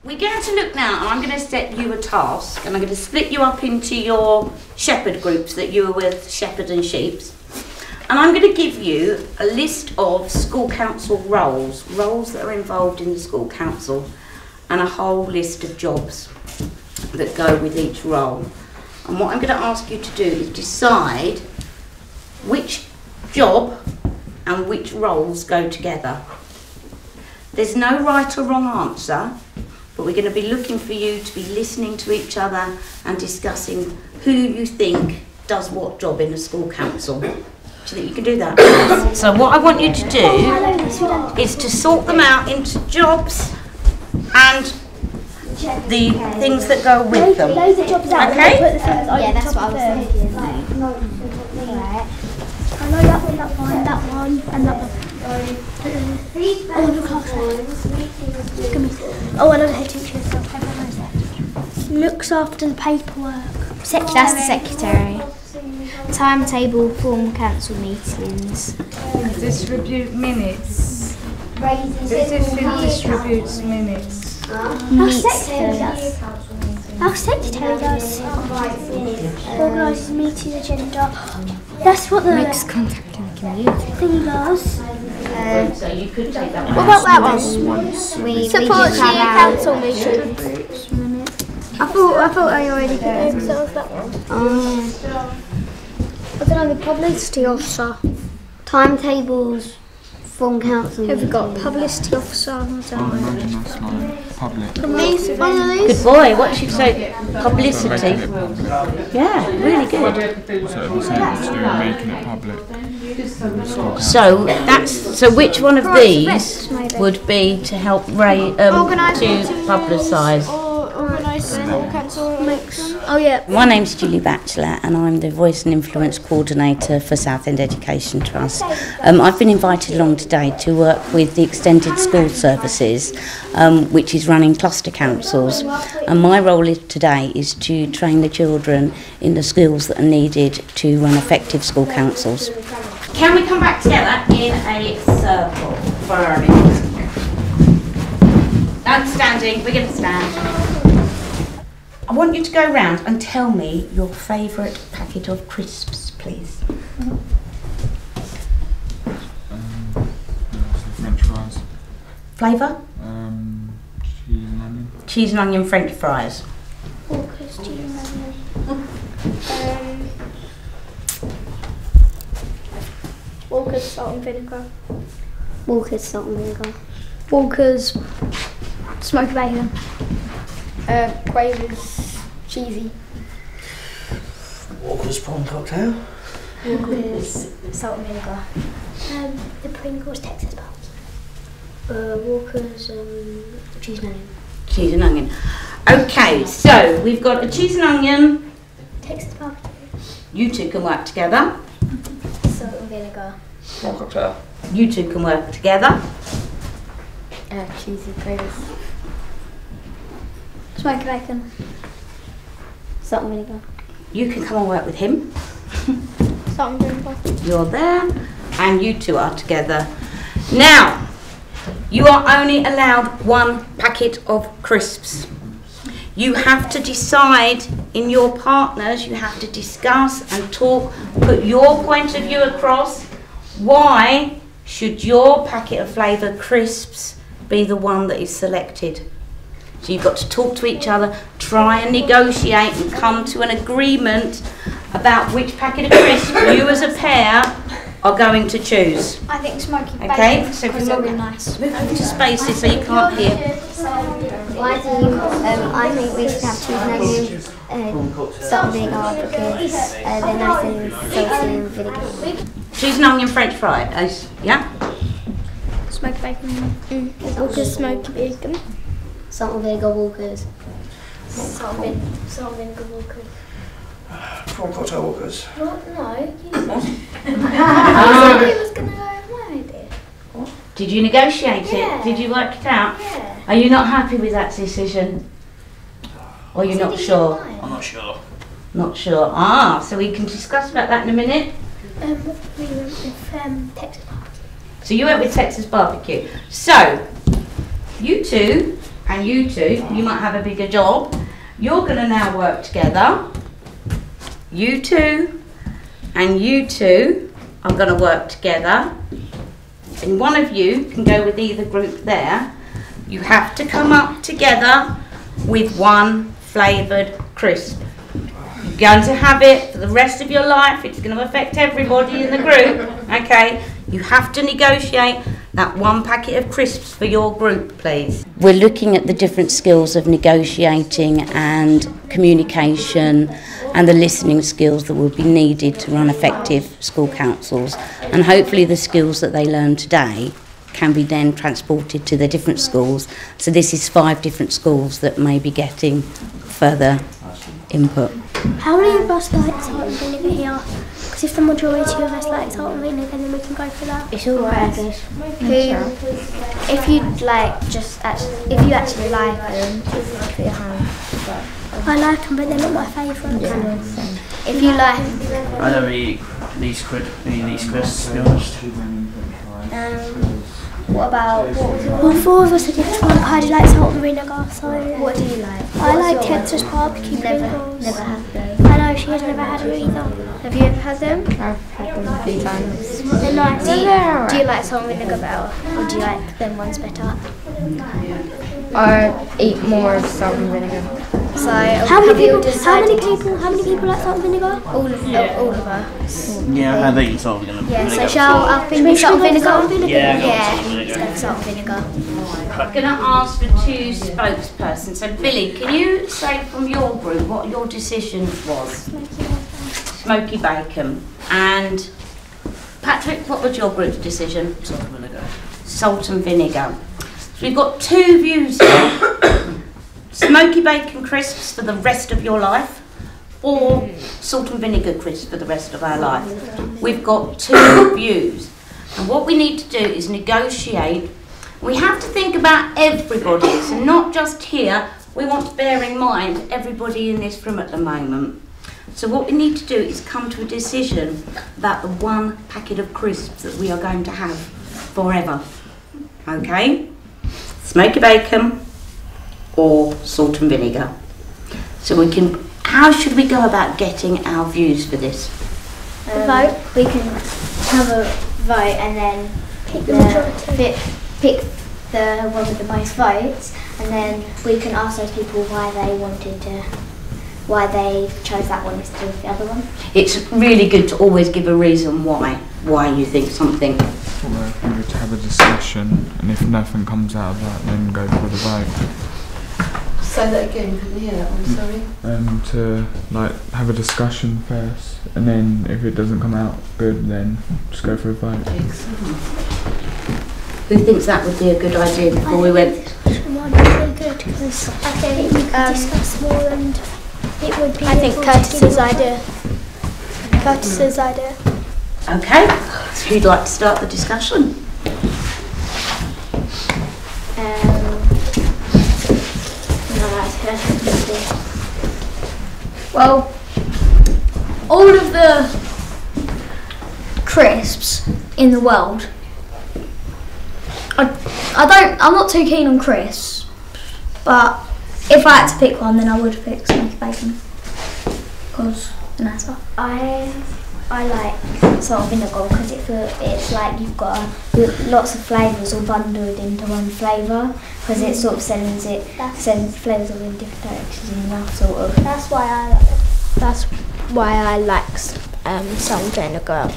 We're going to look now, and I'm going to set you a task, and I'm going to split you up into your shepherd groups that you were with, shepherd and sheeps. And I'm going to give you a list of school council roles that are involved in the school council, and a whole list of jobs that go with each role. And what I'm going to ask you to do is decide which job and which roles go together. There's no right or wrong answer, but we're going to be looking for you to be listening to each other and discussing who you think does what job in the school council. Do you think you can do that? So what I want you to do is to sort them out into jobs and the things that go with them. Okay? Yeah, that's what I was thinking. I know that one, and that one. Oh, another head teacher. Looks after the paperwork. That's the secretary. Timetable, form council meetings. Distribute minutes. Distributes minutes. Our secretary does. Organises meeting agenda. That's what the Makes contact in the community. thing does. So you could take that one. What about that one? We Support just the have council meeting. I thought I already did. So was that one. I don't know, the publicity officer. timetables, form council. Have we got publicity officer? I don't know. Imagine that's like public. Good boy, what should you say? Publicity. Making it public. Yeah, really good. So if it's able to do making it public. So which one of these would be to help to publicise? Oh yeah. My name's Julie Batchelor and I'm the Voice and Influence Coordinator for Southend Education Trust. I've been invited along today to work with the Extended School Services, which is running cluster councils. And my role today is to train the children in the skills that are needed to run effective school councils. Can we come back together in a circle for our minute? Standing, we're going to stand. I want you to go round and tell me your favourite packet of crisps, please. French fries. Flavour? Cheese and onion. Cheese and onion French fries. Walker's cheese and onion. Walker's salt and vinegar. Walker's salt and vinegar. Walker's smoked bacon. Quaver's cheesy. Walker's prawn cocktail. Walker's salt and vinegar. The Pringles Texas Pops. Walker's cheese and onion. Cheese and onion. Okay, so we've got a cheese and onion. Texas barbecue. You two can work together. Salt and vinegar. Prawn cocktail. You two can work together. Cheesy Quaver's. Smoked bacon. Salt and vinegar. You can come and work with him. Salt and vinegar. You're there, and you two are together. Now, you are only allowed one packet of crisps. You have to decide in your partners, you have to discuss and talk, put your point of view across. Why should your packet of flavour crisps be the one that is selected? So you've got to talk to each other, try and negotiate and come to an agreement about which packet of crisps you as a pair are going to choose. I think smoky bacon. Okay, so if you because look they're nice. move over to spaces so you can't hear. Why do you, I think we should have cheese and onion, salt and vinegar because they're nice and salty and vinegar. Cheese and onion French fries, yeah? Smoked bacon. Walker's smoky bacon. Salt and vinegar Walkers. Salt and vinegar Walker's. Prawn cocktail Walker's. What? No. You said he was going to go with my idea. Did you negotiate Yeah. it? Did you work it out? Yeah. Are you not happy with that decision? Or you're not sure? I'm not sure. Not sure. Ah, so we can discuss about that in a minute. We went with Texas barbecue. So you went with Texas barbecue. So, you two and you two, you might have a bigger job. You're going to now work together. You two and you two are going to work together. And one of you can go with either group there. You have to come up together with one flavoured crisp. You're going to have it for the rest of your life. It's going to affect everybody in the group. Okay? You have to negotiate that one packet of crisps for your group, please. We're looking at the different skills of negotiating and communication and the listening skills that will be needed to run effective school councils. And hopefully the skills that they learn today can be then transported to the different schools. So this is 5 different schools that may be getting further input. How many of us like salt and vinegar here? Because if the majority of us like salt and vinegar, then we can go for that. It's all right. If you like, if you actually like them, put your hand. I like them, but they're not my favourite. If you like, I never eat these crisps, to be honest. what about? Well, 4 of us are different. I do like salt and vinegar, so... What do you like? I like Texas barbecue Pringles. Never had them. I know, she has never had them either. Have you ever had them? I've had them a few times. They're nice. Do you like salt and vinegar better, or do you like them ones better? I eat more of salt and vinegar. So How many people like salt and vinegar? All of us. Yeah, I have eaten salt and vinegar. Yeah, so shall I think salt and vinegar? Yeah, Salt and vinegar. I'm going to ask for 2 spokespersons. So Billy, can you say from your group what your decision was? Smoky bacon. And Patrick, what was your group's decision? Salt and vinegar. Salt and vinegar. So we've got 2 views here. Smoky bacon crisps for the rest of your life, or salt and vinegar crisps for the rest of our life. We've got 2 views. And what we need to do is negotiate. We have to think about everybody, so not just here. We want to bear in mind everybody in this room at the moment. So what we need to do is come to a decision about the one packet of crisps that we are going to have forever. Okay? Smoky bacon or salt and vinegar. So we can, how should we go about getting our views for this? Vote. We can have a vote and then pick the one with the most votes, and then we can ask those people why they chose that one instead of the other one. It's really good to always give a reason why you think something. We're going to have a discussion, and if nothing comes out of that, then go for the vote. Say that again, couldn't hear that one, sorry. To have a discussion first, and then if it doesn't come out good, then just go for a vote. Who thinks that would be a good idea before we went? Discussion might be really good because I think we could discuss more and it would be. I think Curtis's idea. Okay, who'd like to start the discussion? Well, all of the crisps in the world, I'm not too keen on crisps, but if I had to pick one, then I would pick smoky bacon, because the nice one. I like salt and vinegar because it's like you've got lots of flavours all bundled into one flavour, because it sort of sends flavours all in different directions in your mouth, sort of. That's why I like salt and vinegar.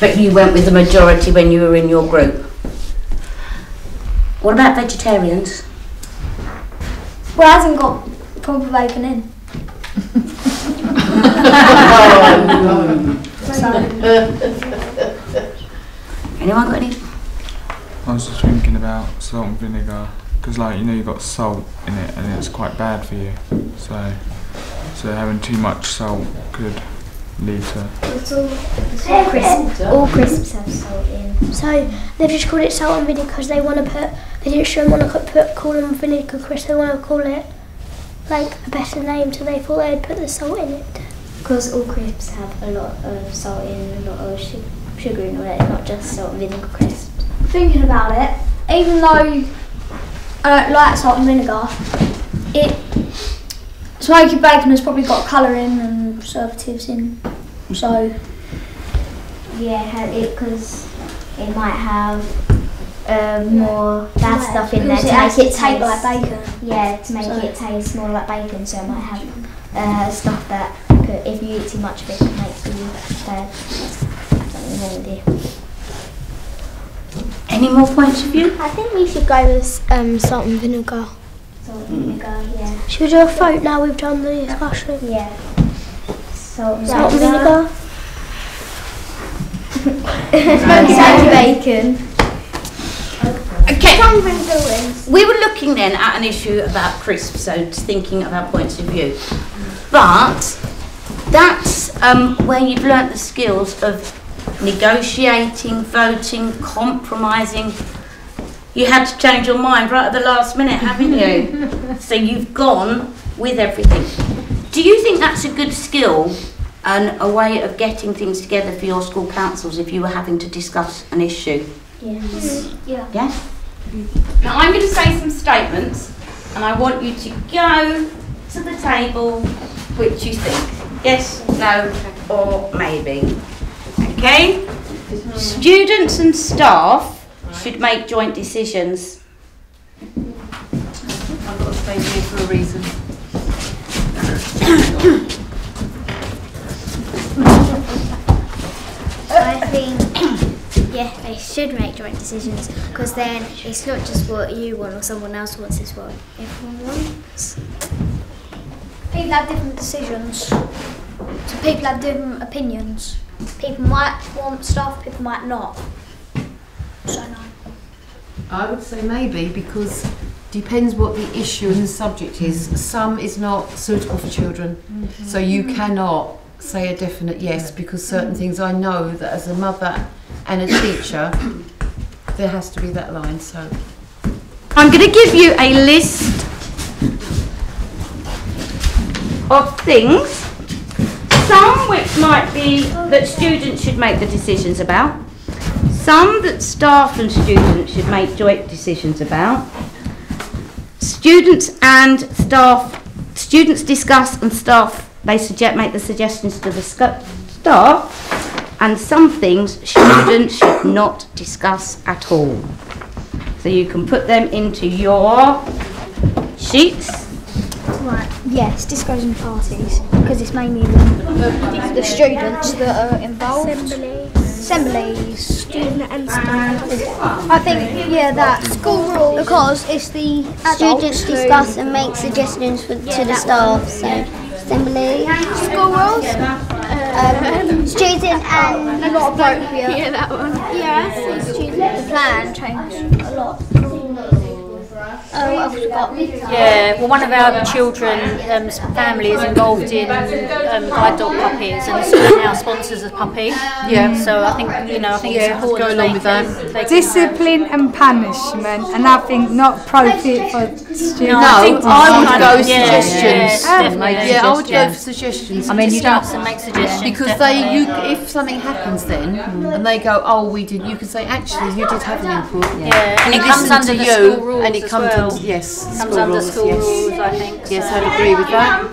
But you went with the majority when you were in your group. What about vegetarians? Well, it hasn't got proper bacon in. Anyone got any? I was just thinking about salt and vinegar, because you've got salt in it and it's quite bad for you, so having too much salt could lead to... All crisps have salt in. So they've just called it salt and vinegar because they want to put. They didn't want to call them vinegar crisps. They want to call it a better name, so they thought they'd put the salt in it. Because all crisps have a lot of salt in, a lot of sugar in it, not just salt and vinegar crisps. Thinking about it, even though I don't like salt and vinegar. Smoky bacon has probably got colouring and preservatives in, so yeah, because it might have more bad stuff in there to make it taste like bacon. Yeah, to make it taste more like bacon. So it might have stuff that if you eat too much of it, could make you bad. Any more points of view? I think we should go with salt and vinegar. Salt and vinegar, yeah. Should we do a vote now we've done the discussion? Yeah. Salt and vinegar. Smoky bacon. Okay. We were looking then at an issue about crisps, so thinking about points of view. But that's where you've learnt the skills of negotiating, voting, compromising. You had to change your mind right at the last minute, haven't you? So you've gone with everything. Do you think that's a good skill and a way of getting things together for your school councils if you were having to discuss an issue? Yes. Yeah. Yes? Now I'm going to say some statements and I want you to go to the table which you think. Yes, no or maybe. Okay? Students and staff should make joint decisions. I've got to stay here for a reason. I think, yeah, they should make joint decisions because then it's not just what you want or someone else wants, it's what everyone wants. People have different decisions, so people have different opinions. People might want stuff, people might not. So no. I would say maybe, because depends what the issue and the subject is. Some is not suitable for children, so you cannot say a definite yes, because certain things I know that as a mother and a teacher there has to be that line. So I'm going to give you a list of things, some which might be that students should make the decisions about, some that staff and students should make joint decisions about, students discuss and staff make the suggestions to the staff, and some things students should not discuss at all. So you can put them into your sheets. Right, yes, disclosing parties, because it's mainly the students that are involved. Assemblies, student and staff. I think, yeah, that school rules, because it's the Students discuss and make suggestions to the staff. So assembly, school rules. student and Not appropriate. yeah, that one. Yeah, the plan changed a lot. Oh, I forgot. Yeah, well, one of our children's family is involved in guide dog puppies, and now sponsors a puppy. yeah, So I think it's important go along with that. they can Discipline and punishment, and I think not appropriate for students. No, I would go with yeah, suggestions. definitely. Yeah, I would go for suggestions. I mean, you discuss and make suggestions. Because if something happens then, and they go, oh, we did, you can say, actually, you did have an input. Yeah, and it We comes listened under to the you, school rules and it as comes well. under, yes, Comes school under rules, school yes. rules, I think. Yes, so. I'd agree with that.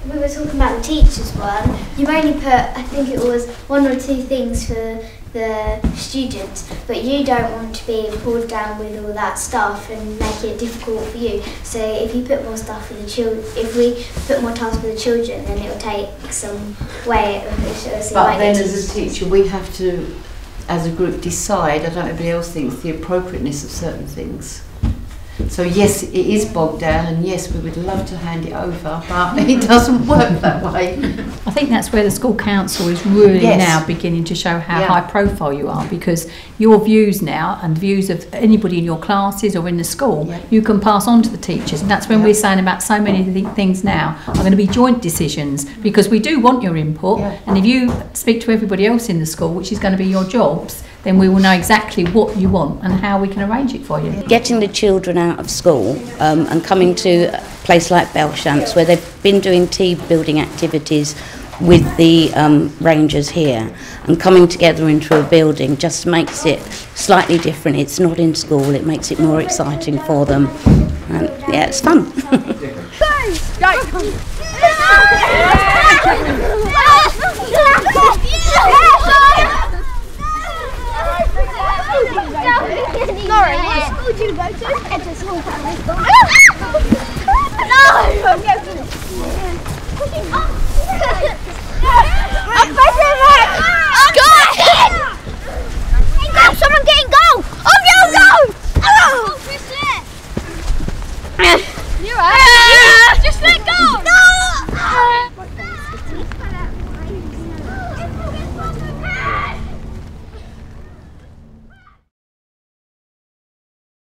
We were talking about the teachers one. You only put, I think it was 1 or 2 things for the students, but you don't want to be pulled down with all that stuff and make it difficult for you. So if you put more stuff for the children, if we put more tasks for the children, then it will take some way of it. So But then as a teacher, we have to, as a group, decide, I don't know if anybody else thinks, the appropriateness of certain things. So yes, it is bogged down, and yes, we would love to hand it over, but it doesn't work that way. I think that's where the school council is really Yes. now beginning to show how Yeah. high profile you are, because your views now and views of anybody in your classes or in the school, Yeah. you can pass on to the teachers. And that's when Yeah. we're saying about so many things now are going to be joint decisions, because we do want your input. Yeah. And if you speak to everybody else in the school, which is going to be your jobs, then we will know exactly what you want and how we can arrange it for you. Getting the children out of school and coming to a place like Belchamps where they've been doing team building activities with the Rangers here, and coming together into a building just makes it slightly different. It's not in school, it makes it more exciting for them, and yeah, it's fun. Lauren, what school do you go to? It's a small primary school. No! I'm pressing it! Go ahead! Go! Someone getting goal! Off your goal! Oh! You're right. Just let go! No!